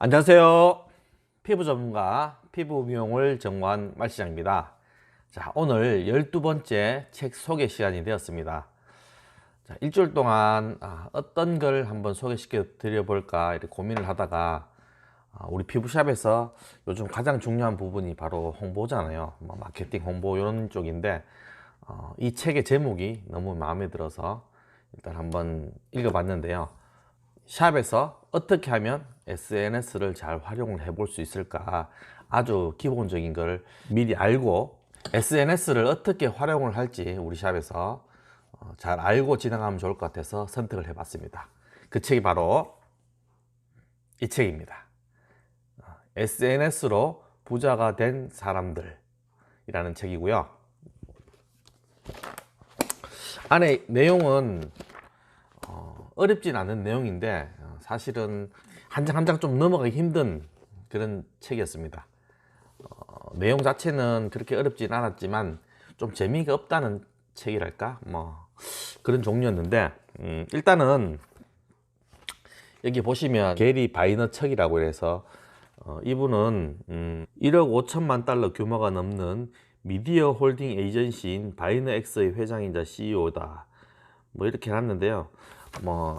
안녕하세요. 피부 전문가 피부 미용을 전무한 말시장입니다. 자, 오늘 12번째 책 소개 시간이 되었습니다. 자, 일주일 동안 어떤 걸 한번 소개시켜 드려 볼까 이렇게 고민을 하다가 우리 피부샵에서 요즘 가장 중요한 부분이 바로 홍보잖아요. 마케팅 홍보 이런 쪽인데 이 책의 제목이 너무 마음에 들어서 일단 한번 읽어봤는데요. 샵에서 어떻게 하면 SNS를 잘 활용을 해 볼 수 있을까, 아주 기본적인 걸 미리 알고 SNS를 어떻게 활용을 할지 우리 샵에서 잘 알고 진행하면 좋을 것 같아서 선택을 해 봤습니다. 그 책이 바로 이 책입니다. SNS로 부자가 된 사람들이라는 책이고요. 안에 내용은 어렵진 않은 내용인데 사실은 한 장 한 장 좀 넘어가기 힘든 그런 책이었습니다. 내용 자체는 그렇게 어렵진 않았지만 좀 재미가 없다는 책이랄까 그런 종류였는데, 일단은 여기 보시면 게리 바이너척이라고 해서 이분은 1억 5천만 달러 규모가 넘는 미디어 홀딩 에이전시인 바이너엑스의 회장이자 CEO다 이렇게 해놨는데요.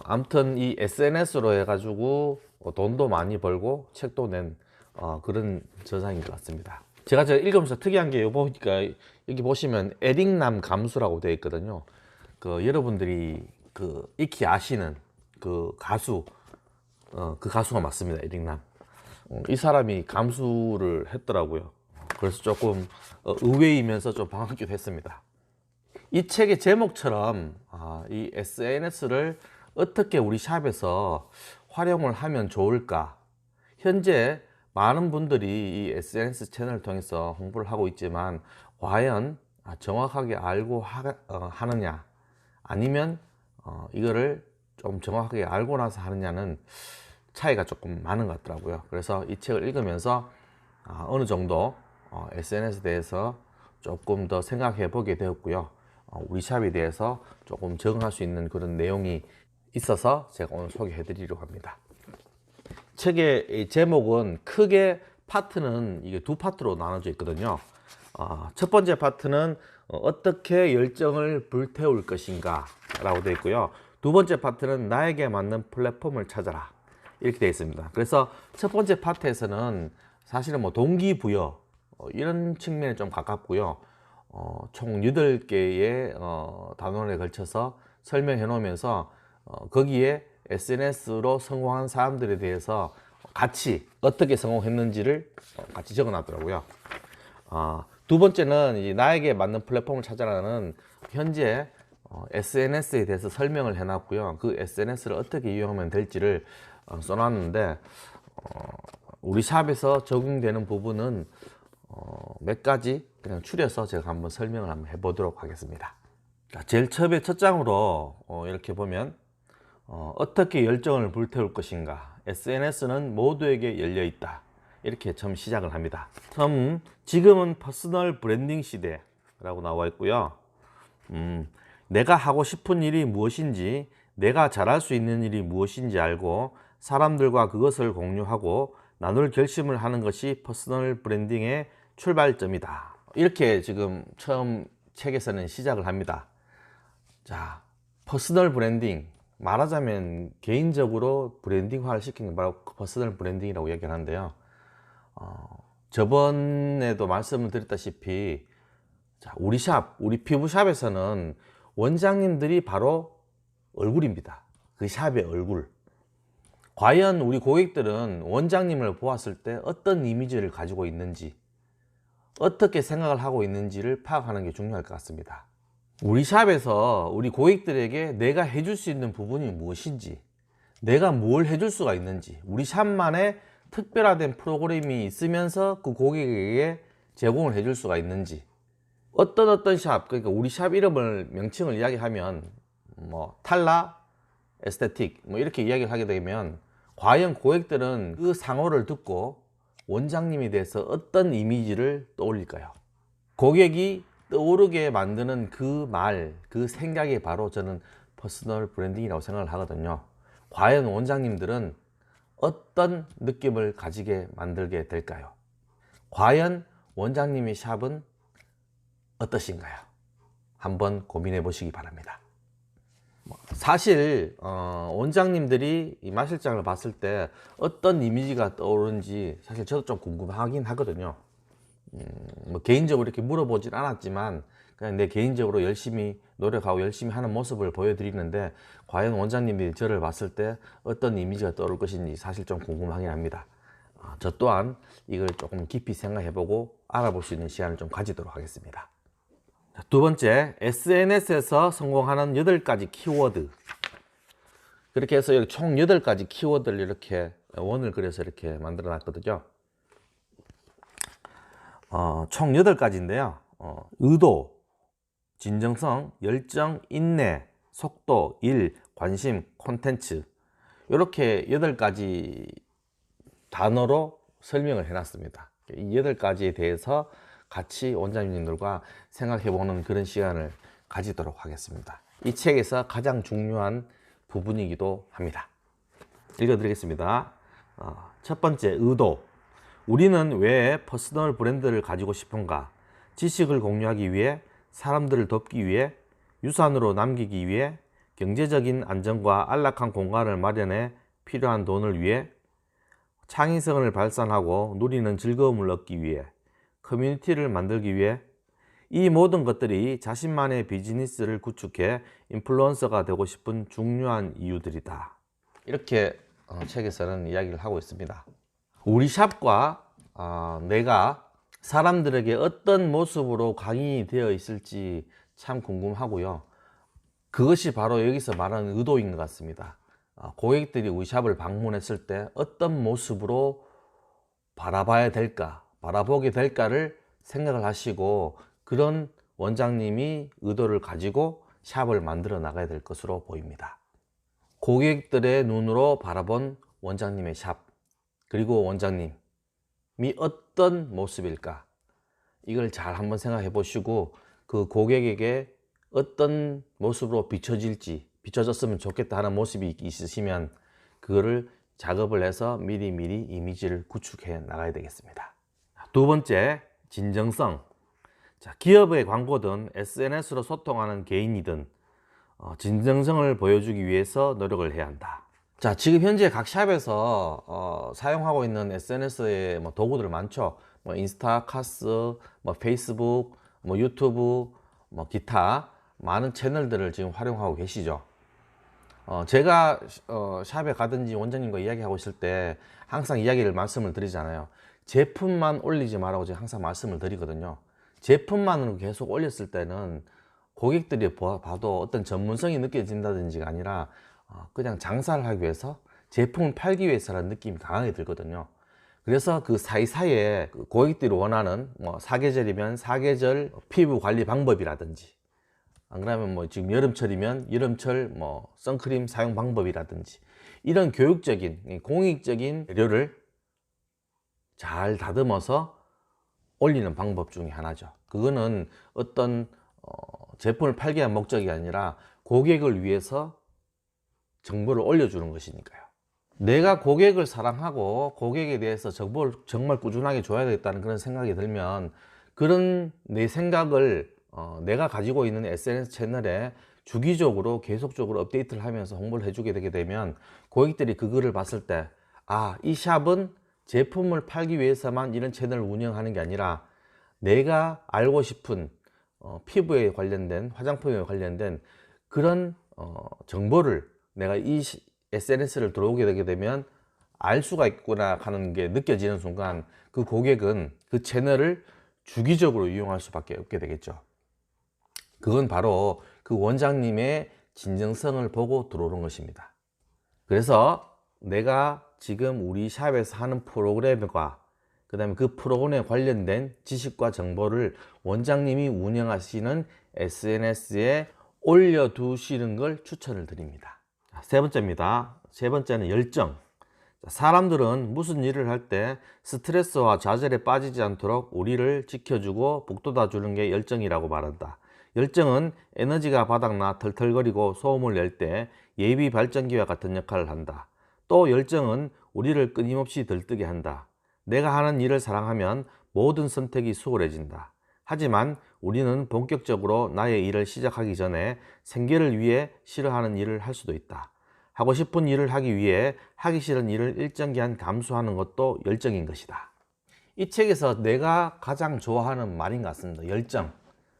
아무튼 이 SNS로 해가지고 돈도 많이 벌고 책도 낸 그런 저자인 것 같습니다. 제가 읽으면서 특이한 게 보니까 여기 보시면 에릭남 감수라고 되어 있거든요. 여러분들이 익히 아시는 그 가수, 그 가수가 맞습니다. 에릭남. 이 사람이 감수를 했더라고요. 그래서 조금 의외이면서 좀 반갑기도 했습니다. 이 책의 제목처럼 이 SNS를 어떻게 우리 샵에서 활용을 하면 좋을까. 현재 많은 분들이 이 SNS 채널을 통해서 홍보를 하고 있지만 과연 정확하게 알고 하느냐, 아니면 이거를 좀 정확하게 알고 나서 하느냐는 차이가 조금 많은 것 같더라고요. 그래서 이 책을 읽으면서 어느 정도 SNS에 대해서 조금 더 생각해 보게 되었고요. 우리 샵에 대해서 조금 적응할 수 있는 그런 내용이 있어서 제가 오늘 소개해 드리려고 합니다. 책의 제목은 크게 파트는 이게 두 파트로 나눠져 있거든요. 첫 번째 파트는 어떻게 열정을 불태울 것인가 라고 되어 있고요. 두 번째 파트는 나에게 맞는 플랫폼을 찾아라 이렇게 되어 있습니다. 그래서 첫 번째 파트에서는 사실은 동기부여 이런 측면에 좀 가깝고요. 총 8개의 단원에 걸쳐서 설명해 놓으면서 거기에 SNS로 성공한 사람들에 대해서 같이 어떻게 성공했는지를 같이 적어 놨더라고요. 두 번째는 이제 나에게 맞는 플랫폼을 찾아라는 현재 SNS에 대해서 설명을 해 놨고요. 그 SNS를 어떻게 이용하면 될지를 써 놨는데 우리 샵에서 적용되는 부분은 몇 가지 그냥 추려서 제가 한번 설명을 한번 해보도록 하겠습니다. 자, 제일 처음에 첫 장으로 이렇게 보면 어떻게 열정을 불태울 것인가. SNS는 모두에게 열려 있다. 이렇게 처음 시작을 합니다. 지금은 퍼스널 브랜딩 시대라고 나와 있고요. 내가 하고 싶은 일이 무엇인지, 내가 잘할 수 있는 일이 무엇인지 알고 사람들과 그것을 공유하고 나눌 결심을 하는 것이 퍼스널 브랜딩의 출발점이다. 이렇게 지금 처음 책에서는 시작을 합니다. 자, 퍼스널 브랜딩, 말하자면 개인적으로 브랜딩화를 시키는 게 바로 퍼스널 브랜딩이라고 얘기를 하는데요. 저번에도 말씀을 드렸다시피 우리 샵, 우리 피부샵에서는 원장님들이 바로 얼굴입니다. 그 샵의 얼굴. 과연 우리 고객들은 원장님을 보았을 때 어떤 이미지를 가지고 있는지, 어떻게 생각을 하고 있는지를 파악하는 게 중요할 것 같습니다. 우리 샵에서 우리 고객들에게 내가 해줄 수 있는 부분이 무엇인지, 내가 뭘 해줄 수가 있는지, 우리 샵만의 특별화된 프로그램이 있으면서 그 고객에게 제공을 해줄 수가 있는지, 어떤 샵, 그러니까 우리 샵 이름을 명칭을 이야기하면 탈라 에스테틱 이렇게 이야기를 하게 되면 과연 고객들은 그 상호를 듣고 원장님에 대해서 어떤 이미지를 떠올릴까요? 고객이 떠오르게 만드는 그 말, 그 생각이 바로 저는 퍼스널 브랜딩이라고 생각을 하거든요. 과연 원장님들은 어떤 느낌을 가지게 만들게 될까요? 과연 원장님의 샵은 어떠신가요? 한번 고민해 보시기 바랍니다. 사실 원장님들이 이 마실장을 봤을 때 어떤 이미지가 떠오르는지 사실 저도 좀 궁금하긴 하거든요. 뭐 개인적으로 이렇게 물어보진 않았지만 그냥 내 개인적으로 열심히 노력하고 열심히 하는 모습을 보여드리는데, 과연 원장님이 저를 봤을 때 어떤 이미지가 떠오를 것인지 사실 좀 궁금하긴 합니다. 저 또한 이걸 조금 깊이 생각해보고 알아볼 수 있는 시간을 좀 가지도록 하겠습니다. 두 번째, SNS에서 성공하는 8가지 키워드. 그렇게 해서 총 8가지 키워드를 이렇게 원을 그려서 이렇게 만들어 놨거든요. 총 8가지인데요. 의도, 진정성, 열정, 인내, 속도, 일, 관심, 콘텐츠, 이렇게 8가지 단어로 설명을 해놨습니다. 이 8가지에 대해서 같이 원장님들과 생각해보는 그런 시간을 가지도록 하겠습니다. 이 책에서 가장 중요한 부분이기도 합니다. 읽어드리겠습니다. 첫 번째, 의도. 우리는 왜 퍼스널 브랜드를 가지고 싶은가? 지식을 공유하기 위해, 사람들을 돕기 위해, 유산으로 남기기 위해, 경제적인 안정과 안락한 공간을 마련해 필요한 돈을 위해, 창의성을 발산하고 누리는 즐거움을 얻기 위해, 커뮤니티를 만들기 위해, 이 모든 것들이 자신만의 비즈니스를 구축해 인플루언서가 되고 싶은 중요한 이유들이다. 이렇게 책에서는 이야기를 하고 있습니다. 우리 샵과 내가 사람들에게 어떤 모습으로 각인이 되어 있을지 참 궁금하고요. 그것이 바로 여기서 말하는 의도인 것 같습니다. 고객들이 우리 샵을 방문했을 때 어떤 모습으로 바라봐야 될까, 바라보게 될까를 생각을 하시고, 그런 원장님이 의도를 가지고 샵을 만들어 나가야 될 것으로 보입니다. 고객들의 눈으로 바라본 원장님의 샵, 그리고 원장님이 어떤 모습일까, 이걸 잘 한번 생각해 보시고 그 고객에게 어떤 모습으로 비춰졌으면 좋겠다 하는 모습이 있으시면 그거를 작업을 해서 미리미리 이미지를 구축해 나가야 되겠습니다. 두 번째, 진정성. 기업의 광고든 SNS로 소통하는 개인이든 진정성을 보여주기 위해서 노력을 해야 한다. 지금 현재 각 샵에서 사용하고 있는 SNS의 도구들 많죠. 인스타, 카스, 페이스북, 유튜브, 기타 많은 채널들을 지금 활용하고 계시죠. 제가 샵에 가든지 원장님과 이야기하고 있을 때 항상 말씀을 드리잖아요. 제품만 올리지 말라고 제가 항상 말씀을 드리거든요. 제품만으로 계속 올렸을 때는 고객들이 봐도 어떤 전문성이 느껴진다든지가 아니라 그냥 장사를 하기 위해서, 제품을 팔기 위해서라는 느낌이 강하게 들거든요. 그래서 그 사이사이에 고객들이 원하는 사계절이면 사계절 피부 관리 방법이라든지, 안 그러면 지금 여름철이면 여름철 선크림 사용 방법이라든지, 이런 교육적인 공익적인 재료를 잘 다듬어서 올리는 방법 중에 하나죠. 그거는 어떤 제품을 팔기 위한 목적이 아니라 고객을 위해서 정보를 올려주는 것이니까요. 내가 고객을 사랑하고 고객에 대해서 정보를 정말 꾸준하게 줘야 되겠다는 그런 생각이 들면, 그런 내 생각을 내가 가지고 있는 SNS 채널에 주기적으로 계속적으로 업데이트를 하면서 홍보를 해주게 되게 되면, 고객들이 그거를 봤을 때 이 샵은 제품을 팔기 위해서만 이런 채널을 운영하는 게 아니라 내가 알고 싶은 피부에 관련된, 화장품에 관련된 그런 정보를 내가 이 SNS를 들어오게 되게 되면 알 수가 있구나 하는 게 느껴지는 순간, 그 고객은 그 채널을 주기적으로 이용할 수밖에 없게 되겠죠. 그건 바로 그 원장님의 진정성을 보고 들어오는 것입니다. 그래서 내가 지금 우리 샵에서 하는 프로그램과 그 다음에 그 프로그램에 관련된 지식과 정보를 원장님이 운영하시는 SNS에 올려두시는 걸 추천을 드립니다. 세 번째입니다. 세 번째는 열정. 사람들은 무슨 일을 할 때 스트레스와 좌절에 빠지지 않도록 우리를 지켜주고 북돋아 주는 게 열정이라고 말한다. 열정은 에너지가 바닥나 털털거리고 소음을 낼 때 예비 발전기와 같은 역할을 한다. 또 열정은 우리를 끊임없이 들뜨게 한다. 내가 하는 일을 사랑하면 모든 선택이 수월해진다. 하지만 우리는 본격적으로 나의 일을 시작하기 전에 생계를 위해 싫어하는 일을 할 수도 있다. 하고 싶은 일을 하기 위해 하기 싫은 일을 일정 기간 감수하는 것도 열정인 것이다. 이 책에서 내가 가장 좋아하는 말인 것 같습니다. 열정.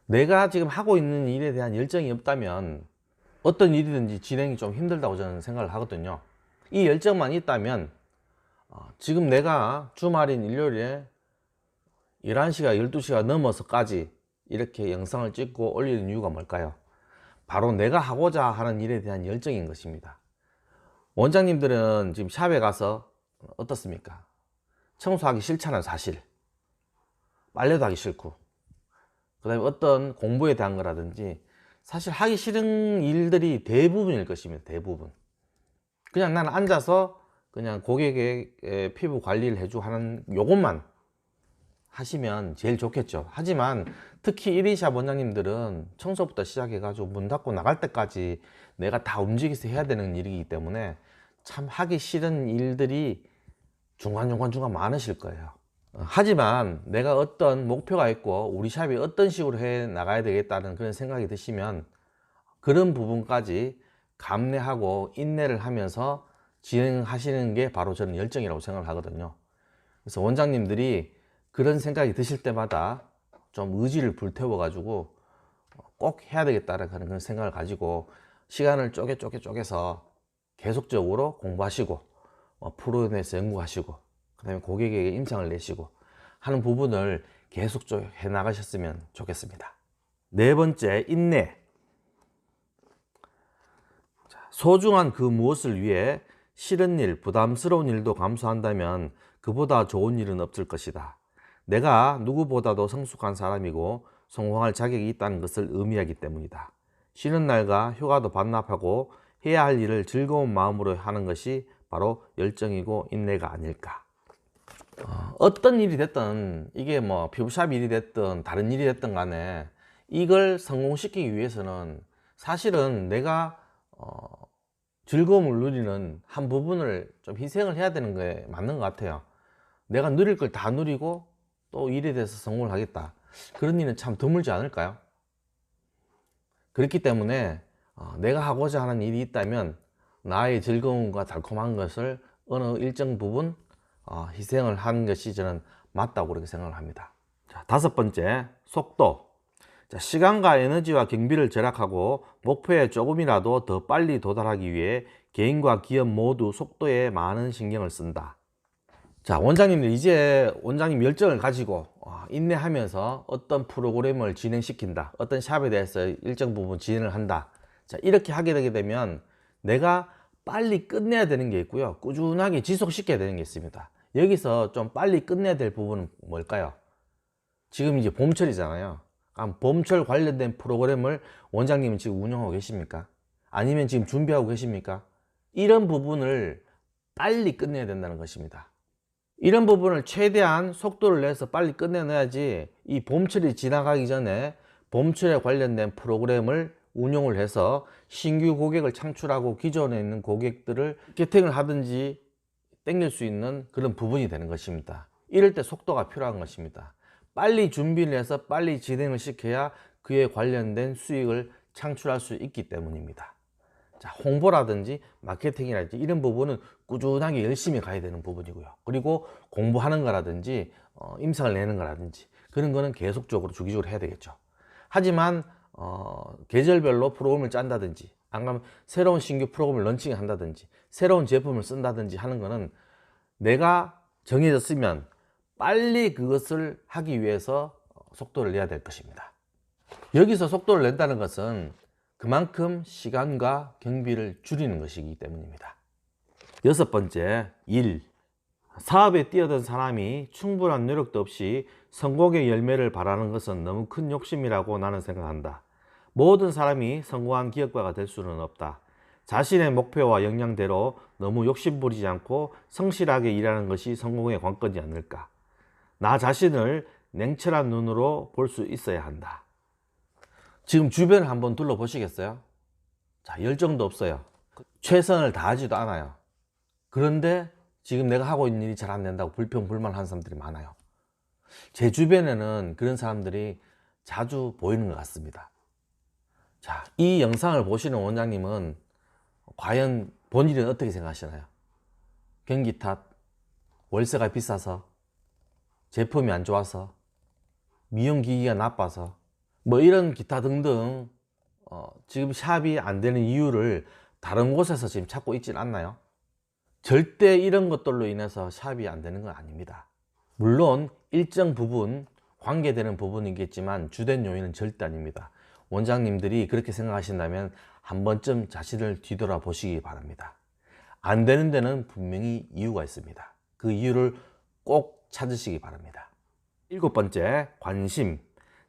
내가 지금 하고 있는 일에 대한 열정이 없다면 어떤 일이든지 진행이 좀 힘들다고 저는 생각을 하거든요. 이 열정만 있다면 지금 내가 주말인 일요일에 11시가 12시가 넘어서까지 이렇게 영상을 찍고 올리는 이유가 뭘까요? 바로 내가 하고자 하는 일에 대한 열정인 것입니다. 원장님들은 지금 샵에 가서 어떻습니까? 청소하기 싫잖아요, 사실. 빨래도 하기 싫고. 그 다음에 어떤 공부에 대한 거라든지 사실 하기 싫은 일들이 대부분일 것입니다. 대부분. 그냥 나는 앉아서 그냥 고객의 피부 관리를 해주고 하는 요것만 하시면 제일 좋겠죠. 하지만 특히 1인샵 원장님들은 청소부터 시작해가지고 문 닫고 나갈 때까지 내가 다 움직여서 해야 되는 일이기 때문에 참 하기 싫은 일들이 중간중간 많으실 거예요. 하지만 내가 어떤 목표가 있고 우리 샵이 어떤 식으로 해 나가야 되겠다는 그런 생각이 드시면 그런 부분까지 감내하고 인내를 하면서 진행하시는 게 바로 저는 열정이라고 생각을 하거든요. 그래서 원장님들이 그런 생각이 드실 때마다 좀 의지를 불태워 가지고 꼭 해야 되겠다는 그런 생각을 가지고 시간을 쪼개서 계속적으로 공부하시고 프로에 대해서 연구하시고 그 다음에 고객에게 임상을 내시고 하는 부분을 계속 해 나가셨으면 좋겠습니다. 네 번째, 인내. 소중한 그 무엇을 위해 싫은 일, 부담스러운 일도 감수한다면 그보다 좋은 일은 없을 것이다. 내가 누구보다도 성숙한 사람이고 성공할 자격이 있다는 것을 의미하기 때문이다. 쉬는 날과 휴가도 반납하고 해야 할 일을 즐거운 마음으로 하는 것이 바로 열정이고 인내가 아닐까. 어떤 일이 됐든 이게 뭐 피부샵 일이 됐든 다른 일이 됐든 간에 이걸 성공시키기 위해서는 사실은 내가 즐거움을 누리는 한 부분을 좀 희생을 해야 되는 게 맞는 것 같아요. 내가 누릴 걸 다 누리고 또 일에 대해서 성공을 하겠다. 그런 일은 참 드물지 않을까요? 그렇기 때문에 내가 하고자 하는 일이 있다면 나의 즐거움과 달콤한 것을 어느 일정 부분 희생을 하는 것이 저는 맞다고 그렇게 생각을 합니다. 자, 다섯 번째, 속도. 자, 시간과 에너지와 경비를 절약하고 목표에 조금이라도 더 빨리 도달하기 위해 개인과 기업 모두 속도에 많은 신경을 쓴다. 자, 원장님들 이제 원장님 열정을 가지고 인내하면서 어떤 프로그램을 진행시킨다, 어떤 샵에 대해서 일정 부분 진행을 한다. 자, 이렇게 하게 되게 되면 내가 빨리 끝내야 되는 게 있고요, 꾸준하게 지속시켜야 되는 게 있습니다. 여기서 좀 빨리 끝내야 될 부분은 뭘까요? 지금 이제 봄철이잖아요. 봄철 관련된 프로그램을 원장님은 지금 운영하고 계십니까? 아니면 지금 준비하고 계십니까? 이런 부분을 빨리 끝내야 된다는 것입니다. 이런 부분을 최대한 속도를 내서 빨리 끝내놔야지 이 봄철이 지나가기 전에 봄철에 관련된 프로그램을 운용을 해서 신규 고객을 창출하고 기존에 있는 고객들을 개팅을 하든지 땡길 수 있는 그런 부분이 되는 것입니다. 이럴 때 속도가 필요한 것입니다. 빨리 준비를 해서 빨리 진행을 시켜야 그에 관련된 수익을 창출할 수 있기 때문입니다. 자, 홍보라든지 마케팅이라든지 이런 부분은 꾸준하게 열심히 가야 되는 부분이고요. 그리고 공부하는 거라든지 임상을 내는 거라든지 그런 거는 계속적으로 주기적으로 해야 되겠죠. 하지만 계절별로 프로그램을 짠다든지 안 가면 새로운 신규 프로그램을 런칭을 한다든지 새로운 제품을 쓴다든지 하는 거는 내가 정해졌으면 빨리 그것을 하기 위해서 속도를 내야 될 것입니다. 여기서 속도를 낸다는 것은 그만큼 시간과 경비를 줄이는 것이기 때문입니다. 여섯 번째, 일. 사업에 뛰어든 사람이 충분한 노력도 없이 성공의 열매를 바라는 것은 너무 큰 욕심이라고 나는 생각한다. 모든 사람이 성공한 기업가가 될 수는 없다. 자신의 목표와 역량대로 너무 욕심부리지 않고 성실하게 일하는 것이 성공의 관건이 아닐까. 나 자신을 냉철한 눈으로 볼 수 있어야 한다. 지금 주변을 한번 둘러보시겠어요? 자, 열정도 없어요. 최선을 다하지도 않아요. 그런데 지금 내가 하고 있는 일이 잘 안 된다고 불평불만하는 사람들이 많아요. 제 주변에는 그런 사람들이 자주 보이는 것 같습니다. 자, 이 영상을 보시는 원장님은 과연 본인은 어떻게 생각하시나요? 경기 탓, 월세가 비싸서, 제품이 안 좋아서, 미용기기가 나빠서, 뭐 이런 기타 등등 지금 샵이 안 되는 이유를 다른 곳에서 지금 찾고 있진 않나요? 절대 이런 것들로 인해서 샵이 안 되는 건 아닙니다. 물론 일정 부분 관계되는 부분이겠지만 주된 요인은 절대 아닙니다. 원장님들이 그렇게 생각하신다면 한 번쯤 자신을 뒤돌아 보시기 바랍니다. 안 되는 데는 분명히 이유가 있습니다. 그 이유를 꼭 찾으시기 바랍니다. 7번째, 관심.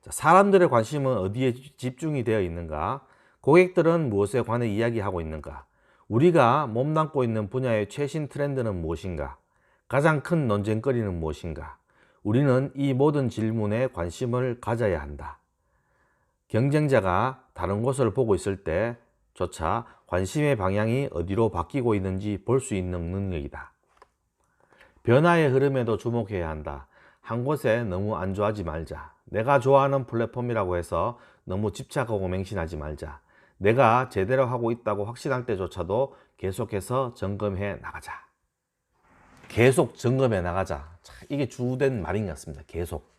사람들의 관심은 어디에 집중이 되어 있는가? 고객들은 무엇에 관해 이야기하고 있는가? 우리가 몸담고 있는 분야의 최신 트렌드는 무엇인가? 가장 큰 논쟁거리는 무엇인가? 우리는 이 모든 질문에 관심을 가져야 한다. 경쟁자가 다른 곳을 보고 있을 때조차 관심의 방향이 어디로 바뀌고 있는지 볼 수 있는 능력이다. 변화의 흐름에도 주목해야 한다. 한 곳에 너무 안주하지 말자. 내가 좋아하는 플랫폼이라고 해서 너무 집착하고 맹신하지 말자. 내가 제대로 하고 있다고 확신할 때조차도 계속해서 점검해 나가자. 계속 점검해 나가자. 이게 주된 말인 것 같습니다. 계속.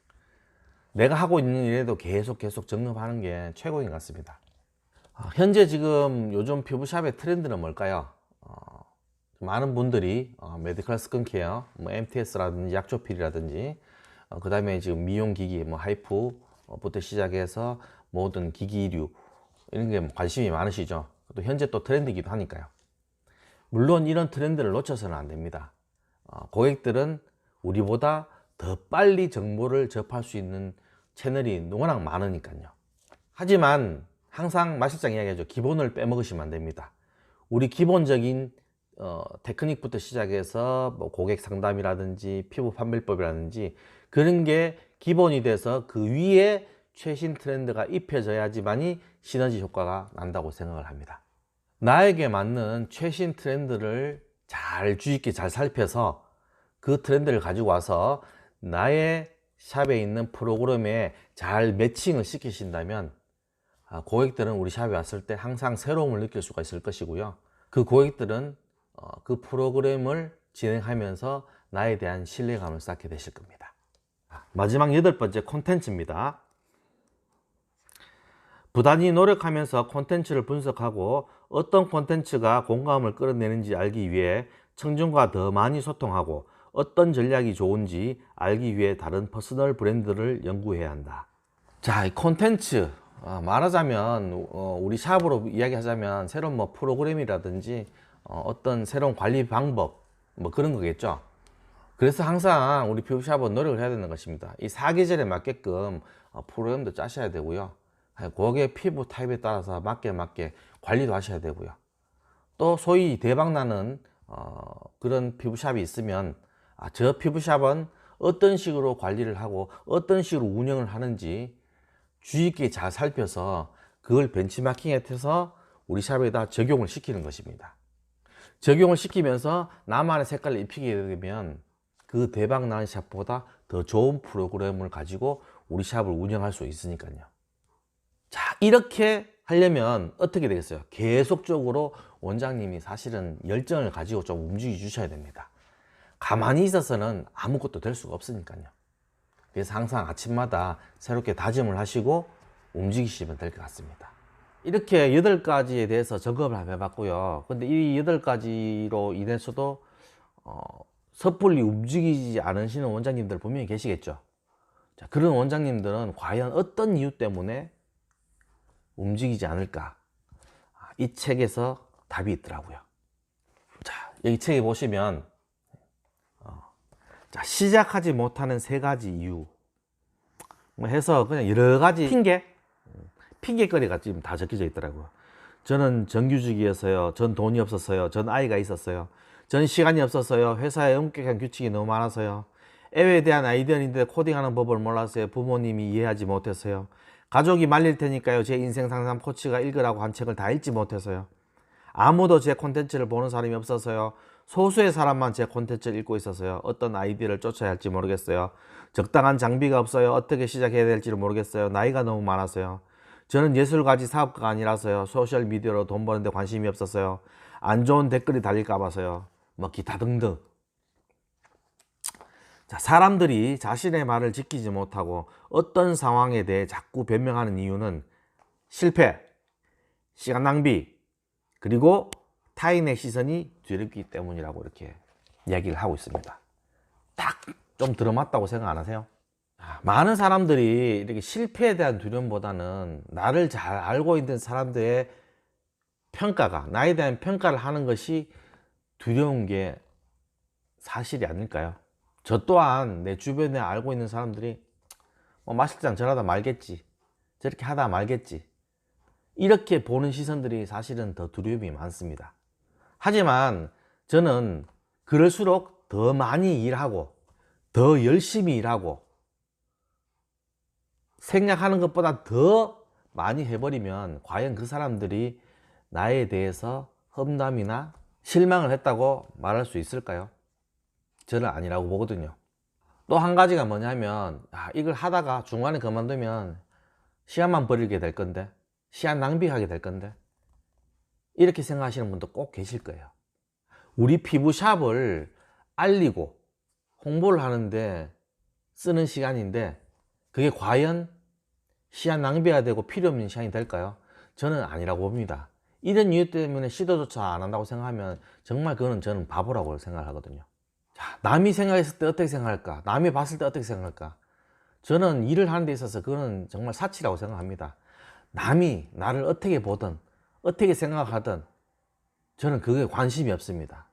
내가 하고 있는 일에도 계속 점검하는 게 최고인 것 같습니다. 현재 지금 요즘 피부샵의 트렌드는 뭘까요? 많은 분들이 메디컬 스킨케어, 뭐 MTS라든지 약초필이라든지 그 다음에 지금 미용기기, 뭐 하이프부터 시작해서 모든 기기류 이런 게 관심이 많으시죠. 또 현재 또 트렌드이기도 하니까요. 물론 이런 트렌드를 놓쳐서는 안 됩니다. 고객들은 우리보다 더 빨리 정보를 접할 수 있는 채널이 워낙 많으니까요. 하지만 항상 마실장 이야기하죠. 기본을 빼먹으시면 안 됩니다. 우리 기본적인 테크닉부터 시작해서 뭐 고객 상담이라든지 피부 판별법이라든지 그런 게 기본이 돼서 그 위에 최신 트렌드가 입혀져야지만이 시너지 효과가 난다고 생각을 합니다. 나에게 맞는 최신 트렌드를 잘 주의 깊게 잘 살펴서 그 트렌드를 가지고 와서 나의 샵에 있는 프로그램에 잘 매칭을 시키신다면 고객들은 우리 샵에 왔을 때 항상 새로움을 느낄 수가 있을 것이고요. 그 고객들은 그 프로그램을 진행하면서 나에 대한 신뢰감을 쌓게 되실 겁니다. 마지막 8번째, 콘텐츠입니다. 부단히 노력하면서 콘텐츠를 분석하고 어떤 콘텐츠가 공감을 끌어내는지 알기 위해 청중과 더 많이 소통하고 어떤 전략이 좋은지 알기 위해 다른 퍼스널 브랜드를 연구해야 한다. 자, 이 콘텐츠 말하자면 우리 샵으로 이야기하자면 새로운 뭐 프로그램이라든지 어떤 새로운 관리 방법 뭐 그런 거겠죠. 그래서 항상 우리 피부샵은 노력을 해야 되는 것입니다. 이 사계절에 맞게끔 프로그램도 짜셔야 되고요. 고객의 피부 타입에 따라서 맞게 관리도 하셔야 되고요. 또 소위 대박나는 그런 피부샵이 있으면 저 피부샵은 어떤 식으로 관리를 하고 어떤 식으로 운영을 하는지 주의 깊게 잘 살펴서 그걸 벤치마킹해서 우리 샵에다 적용을 시키는 것입니다. 적용을 시키면서 나만의 색깔을 입히게 되면 그 대박나는 샵보다 더 좋은 프로그램을 가지고 우리 샵을 운영할 수 있으니까요. 자, 이렇게 하려면 어떻게 되겠어요? 계속적으로 원장님이 사실은 열정을 가지고 좀 움직여 주셔야 됩니다. 가만히 있어서는 아무것도 될 수가 없으니까요. 그래서 항상 아침마다 새롭게 다짐을 하시고 움직이시면 될 것 같습니다. 이렇게 8가지에 대해서 점검을 해봤고요. 근데 이 8가지로 인해서도 섣불리 움직이지 않으시는 원장님들 분명히 계시겠죠. 자, 그런 원장님들은 과연 어떤 이유 때문에 움직이지 않을까? 이 책에서 답이 있더라고요. 자, 여기 책에 보시면 자, 시작하지 못하는 3가지 이유 뭐 해서 그냥 여러 가지 핑계거리가 지금 다 적혀져 있더라고요. 저는 정규직이었어요. 전 돈이 없었어요. 전 아이가 있었어요. 전 시간이 없었어요. 회사에 엄격한 규칙이 너무 많아서요. 앱에 대한 아이디어는 있는데 코딩하는 법을 몰랐어요. 부모님이 이해하지 못했어요. 가족이 말릴 테니까요. 제 인생 상담 코치가 읽으라고 한 책을 다 읽지 못해서요. 아무도 제 콘텐츠를 보는 사람이 없어서요. 소수의 사람만 제 콘텐츠를 읽고 있어서요. 어떤 아이디어를 쫓아야 할지 모르겠어요. 적당한 장비가 없어요. 어떻게 시작해야 될지 모르겠어요. 나이가 너무 많아서요. 저는 예술가지 사업가가 아니라서요. 소셜미디어로 돈 버는데 관심이 없었어요. 안 좋은 댓글이 달릴까 봐서요. 뭐 기타 등등. 자, 사람들이 자신의 말을 지키지 못하고 어떤 상황에 대해 자꾸 변명하는 이유는 실패, 시간 낭비, 그리고 타인의 시선이 두렵기 때문이라고 이렇게 이야기를 하고 있습니다. 딱 좀 들어맞다고 생각 안 하세요? 많은 사람들이 이렇게 실패에 대한 두려움보다는 나를 잘 알고 있는 사람들의 평가가, 나에 대한 평가를 하는 것이 두려운 게 사실이 아닐까요? 저 또한 내 주변에 알고 있는 사람들이 뭐 마실장 저러다 말겠지, 저렇게 하다 말겠지, 이렇게 보는 시선들이 사실은 더 두려움이 많습니다. 하지만 저는 그럴수록 더 많이 일하고 더 열심히 일하고 생각하는 것보다 더 많이 해버리면 과연 그 사람들이 나에 대해서 험담이나 실망을 했다고 말할 수 있을까요? 저는 아니라고 보거든요. 또 한 가지가 뭐냐면 이걸 하다가 중간에 그만두면 시간만 버리게 될 건데, 시간 낭비하게 될 건데, 이렇게 생각하시는 분도 꼭 계실 거예요. 우리 피부샵을 알리고 홍보를 하는데 쓰는 시간인데 그게 과연 시간 낭비가 되고 필요 없는 시간이 될까요? 저는 아니라고 봅니다. 이런 이유 때문에 시도조차 안 한다고 생각하면 정말 그거는 저는 바보라고 생각하거든요. 자, 남이 생각했을 때 어떻게 생각할까? 남이 봤을 때 어떻게 생각할까? 저는 일을 하는 데 있어서 그거는 정말 사치라고 생각합니다. 남이 나를 어떻게 보든 어떻게 생각하든 저는 그게 관심이 없습니다.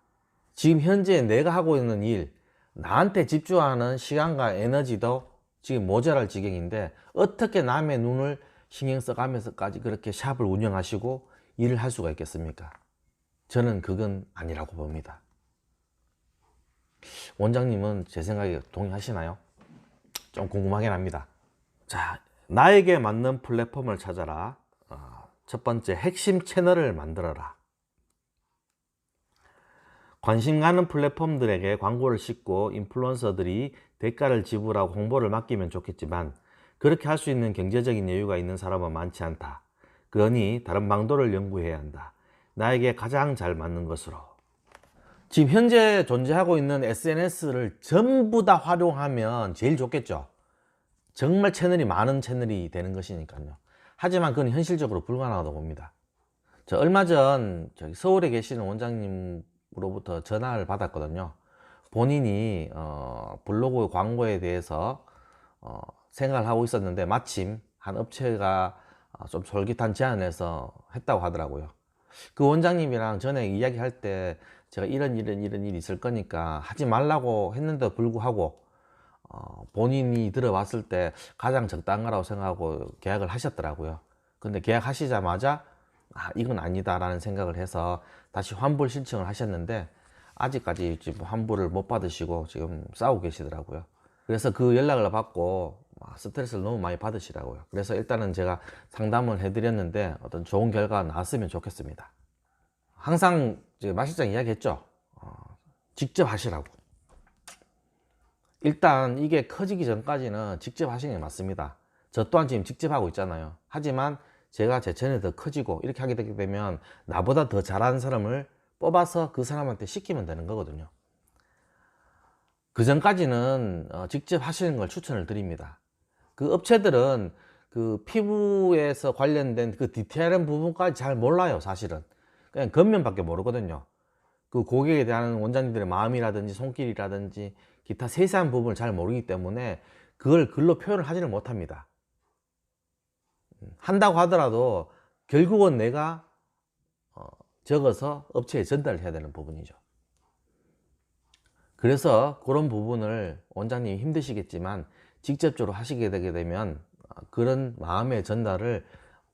지금 현재 내가 하고 있는 일, 나한테 집중하는 시간과 에너지도 지금 모자랄 지경인데 어떻게 남의 눈을 신경 써가면서까지 그렇게 샵을 운영하시고 일을 할 수가 있겠습니까? 저는 그건 아니라고 봅니다. 원장님은 제 생각에 동의하시나요? 좀 궁금하긴 합니다. 자, 나에게 맞는 플랫폼을 찾아라. 첫 번째, 핵심 채널을 만들어라. 관심 가는 플랫폼들에게 광고를 싣고 인플루언서들이 대가를 지불하고 홍보를 맡기면 좋겠지만 그렇게 할 수 있는 경제적인 여유가 있는 사람은 많지 않다. 그러니 다른 방도를 연구해야 한다. 나에게 가장 잘 맞는 것으로. 지금 현재 존재하고 있는 SNS를 전부 다 활용하면 제일 좋겠죠. 정말 채널이 많은 채널이 되는 것이니까요. 하지만 그건 현실적으로 불가능하다고 봅니다. 저 얼마 전 서울에 계시는 원장님으로부터 전화를 받았거든요. 본인이 블로그 광고에 대해서 생각을 하고 있었는데 마침 한 업체가 좀 솔깃한 제안을 해서 했다고 하더라고요. 그 원장님이랑 전에 이야기할 때 제가 이런 일이 있을 거니까 하지 말라고 했는데도 불구하고 본인이 들어봤을 때 가장 적당한 거라고 생각하고 계약을 하셨더라고요. 근데 계약하시자마자 이건 아니다 라는 생각을 해서 다시 환불 신청을 하셨는데 아직까지 지금 환불을 못 받으시고 지금 싸우고 계시더라고요. 그래서 그 연락을 받고 스트레스를 너무 많이 받으시라고요. 그래서 일단은 제가 상담을 해드렸는데 어떤 좋은 결과가 나왔으면 좋겠습니다. 항상 마실장 이야기했죠. 직접 하시라고. 일단 이게 커지기 전까지는 직접 하시는 게 맞습니다. 저 또한 지금 직접 하고 있잖아요. 하지만 제가 제 채널이 더 커지고 이렇게 하게 되게 되면 나보다 더 잘하는 사람을 뽑아서 그 사람한테 시키면 되는 거거든요. 그 전까지는 직접 하시는 걸 추천을 드립니다. 그 업체들은 그 피부에서 관련된 그 디테일한 부분까지 잘 몰라요. 사실은 그냥 겉면밖에 모르거든요. 그 고객에 대한 원장님들의 마음이라든지 손길이라든지 기타 세세한 부분을 잘 모르기 때문에 그걸 글로 표현을 하지를 못합니다. 한다고 하더라도 결국은 내가 적어서 업체에 전달을 해야 되는 부분이죠. 그래서 그런 부분을 원장님이 힘드시겠지만 직접적으로 하시게 되게 되면 그런 마음의 전달을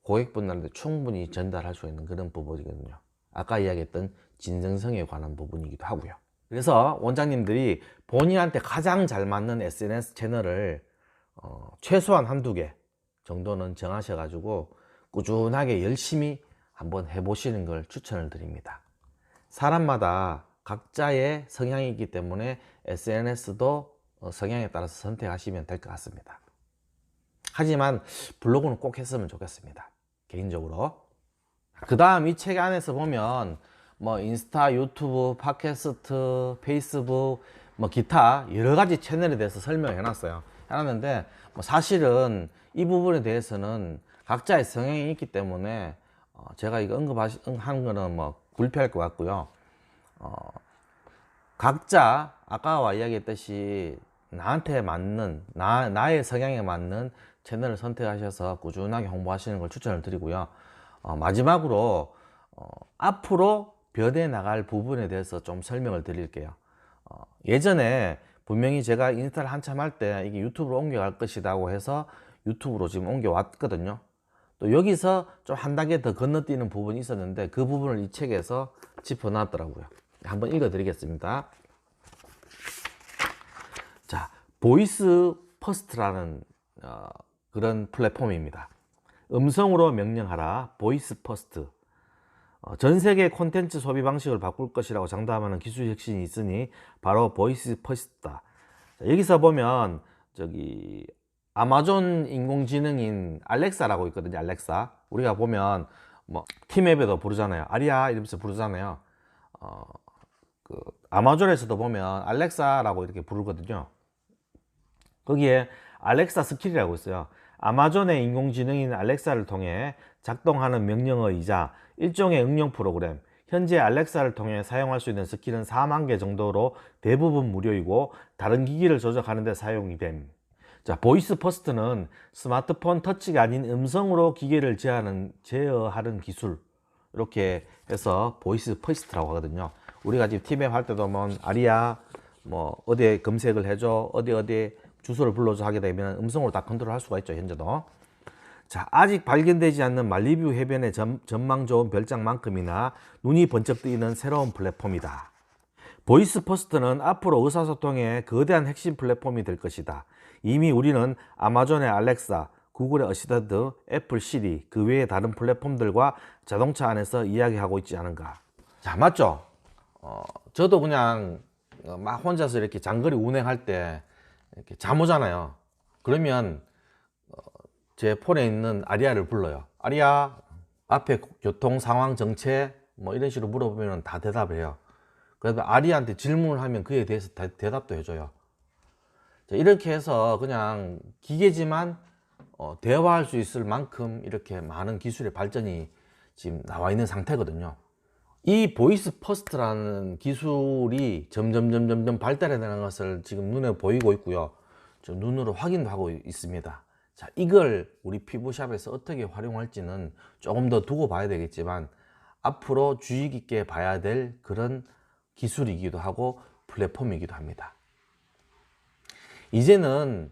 고객분들한테 충분히 전달할 수 있는 그런 부분이거든요. 아까 이야기했던 진정성에 관한 부분이기도 하고요. 그래서 원장님들이 본인한테 가장 잘 맞는 SNS 채널을 최소한 한두 개 정도는 정하셔가지고 꾸준하게 열심히 한번 해보시는 걸 추천을 드립니다. 사람마다 각자의 성향이 있기 때문에 SNS도 성향에 따라서 선택하시면 될 것 같습니다. 하지만 블로그는 꼭 했으면 좋겠습니다, 개인적으로. 그 다음 이 책 안에서 보면 뭐 인스타, 유튜브, 팟캐스트, 페이스북, 뭐 기타 여러 가지 채널에 대해서 설명해 놨어요. 해놨는데 뭐 사실은 이 부분에 대해서는 각자의 성향이 있기 때문에 제가 이거 언급한 거는 뭐 불필요할 것 같고요. 각자 아까 이야기했듯이 나한테 맞는 나의 성향에 맞는 채널을 선택하셔서 꾸준하게 홍보하시는 걸 추천을 드리고요. 마지막으로 앞으로 변해 나갈 부분에 대해서 좀 설명을 드릴게요. 예전에 분명히 제가 인스타를 한참 할 때 이게 유튜브로 옮겨갈 것이라고 해서 유튜브로 지금 옮겨왔거든요. 또 여기서 좀 한 단계 더 건너뛰는 부분이 있었는데 그 부분을 이 책에서 짚어놨더라고요. 한번 읽어 드리겠습니다. 자, 보이스 퍼스트라는 그런 플랫폼입니다. 음성으로 명령하라, 보이스 퍼스트. 전 세계 콘텐츠 소비 방식을 바꿀 것이라고 장담하는 기술 혁신이 있으니 바로 보이스 퍼스트다. 여기서 보면 저기 아마존 인공지능인 알렉사라고 있거든요. 알렉사. 우리가 보면 뭐 팀앱에도 부르잖아요. 아리아 이러면서 부르잖아요. 그 아마존에서도 보면 알렉사라고 이렇게 부르거든요. 거기에 알렉사 스킬이라고 있어요. 아마존의 인공지능인 알렉사를 통해 작동하는 명령어이자 일종의 응용 프로그램. 현재 알렉사를 통해 사용할 수 있는 스킬은 4만 개 정도로 대부분 무료이고 다른 기기를 조작하는 데 사용이 됨. 자, 보이스 퍼스트는 스마트폰 터치가 아닌 음성으로 기계를 제어하는 기술, 이렇게 해서 보이스 퍼스트라고 하거든요. 우리가 지금 팀앱 할 때도 뭐 아리아 뭐 어디에 검색을 해줘, 어디 주소를 불러줘 하게 되면 음성으로 다 컨트롤 할 수가 있죠, 현재도. 자, 아직 발견되지 않는 말리뷰 해변의 전망 좋은 별장만큼이나 눈이 번쩍 뜨이는 새로운 플랫폼이다. 보이스 퍼스트는 앞으로 의사소통의 거대한 핵심 플랫폼이 될 것이다. 이미 우리는 아마존의 알렉사, 구글의 어시스턴트, 애플 시리, 그 외의 다른 플랫폼들과 자동차 안에서 이야기하고 있지 않은가. 자, 맞죠? 저도 그냥 막 혼자서 이렇게 장거리 운행할 때 이렇게 잠 오잖아요. 그러면 제 폰에 있는 아리아를 불러요. 아리아, 앞에 교통 상황 정체 뭐 이런 식으로 물어보면 다 대답을 해요. 그래서 아리아한테 질문을 하면 그에 대해서 대답도 해줘요. 자, 이렇게 해서 그냥 기계지만 대화할 수 있을 만큼 이렇게 많은 기술의 발전이 지금 나와 있는 상태거든요. 이 보이스 퍼스트라는 기술이 점점 발달해 나가는 것을 지금 눈에 보이고 있고요. 저 눈으로 확인도 하고 있습니다. 자, 이걸 우리 피부샵에서 어떻게 활용할지는 조금 더 두고 봐야 되겠지만 앞으로 주의 깊게 봐야 될 그런 기술이기도 하고 플랫폼이기도 합니다. 이제는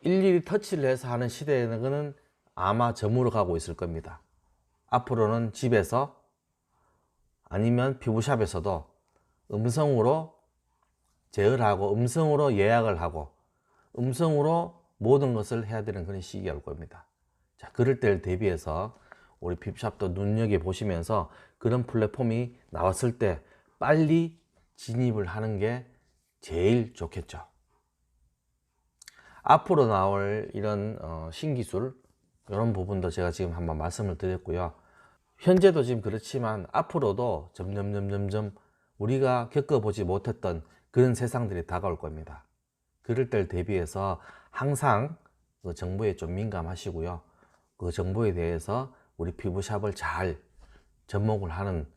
일일이 터치를 해서 하는 시대에는 아마 저물어 가고 있을 겁니다. 앞으로는 집에서 아니면 피부샵에서도 음성으로 제어를 하고 음성으로 예약을 하고 음성으로 모든 것을 해야 되는 그런 시기가 올 겁니다. 자, 그럴 때를 대비해서 우리 피부샵도 눈여겨보시면서 그런 플랫폼이 나왔을 때 빨리 진입을 하는 게 제일 좋겠죠. 앞으로 나올 이런 신기술 이런 부분도 제가 지금 한번 말씀을 드렸고요. 현재도 지금 그렇지만 앞으로도 점점 우리가 겪어보지 못했던 그런 세상들이 다가올 겁니다. 그럴 때를 대비해서 항상 그 정보에 좀 민감하시고요. 그 정보에 대해서 우리 피부샵을 잘 접목을 하는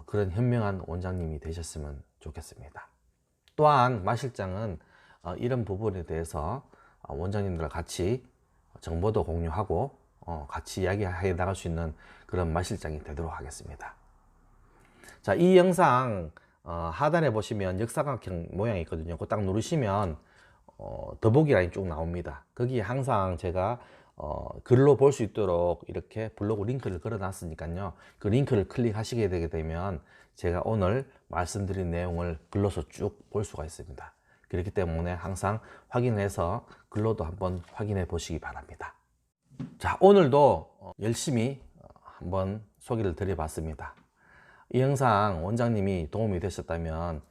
그런 현명한 원장님이 되셨으면 좋겠습니다. 또한 마 실장은 이런 부분에 대해서 원장님들과 같이 정보도 공유하고 같이 이야기해 나갈 수 있는 그런 마 실장이 되도록 하겠습니다. 자, 이 영상 하단에 보시면 역사각형 모양이 있거든요. 그거 딱 누르시면 더보기 라인 쭉 나옵니다. 거기에 항상 제가 글로 볼 수 있도록 이렇게 블로그 링크를 걸어 놨으니까요. 그 링크를 클릭하시게 되게 되면 제가 오늘 말씀드린 내용을 글로서 쭉 볼 수가 있습니다. 그렇기 때문에 항상 확인해서 글로도 한번 확인해 보시기 바랍니다. 자, 오늘도 열심히 한번 소개를 드려 봤습니다. 이 영상 원장님이 도움이 되셨다면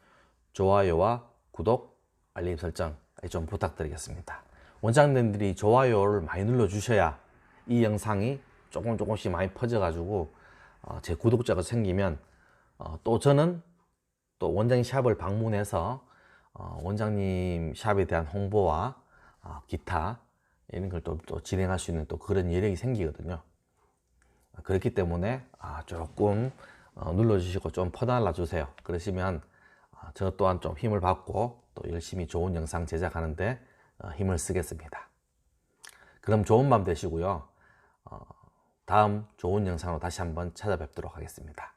좋아요와 구독, 알림 설정 좀 부탁드리겠습니다. 원장님들이 좋아요를 많이 눌러 주셔야 이 영상이 조금씩 많이 퍼져 가지고 제 구독자가 생기면 또 저는 또 원장님 샵을 방문해서 원장님 샵에 대한 홍보와 기타 이런 걸 또 진행할 수 있는 또 그런 여력이 생기거든요. 그렇기 때문에 조금 눌러주시고 좀 퍼달라 주세요. 그러시면 저 또한 좀 힘을 받고 또 열심히 좋은 영상 제작하는데 힘을 쓰겠습니다. 그럼 좋은 밤 되시고요. 다음 좋은 영상으로 다시 한번 찾아뵙도록 하겠습니다.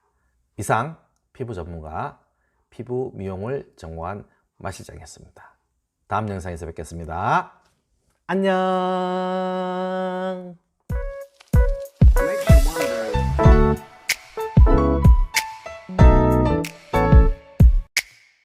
이상 피부 전문가 피부 미용을 전공한 마실장이었습니다. 다음 영상에서 뵙겠습니다. 안녕.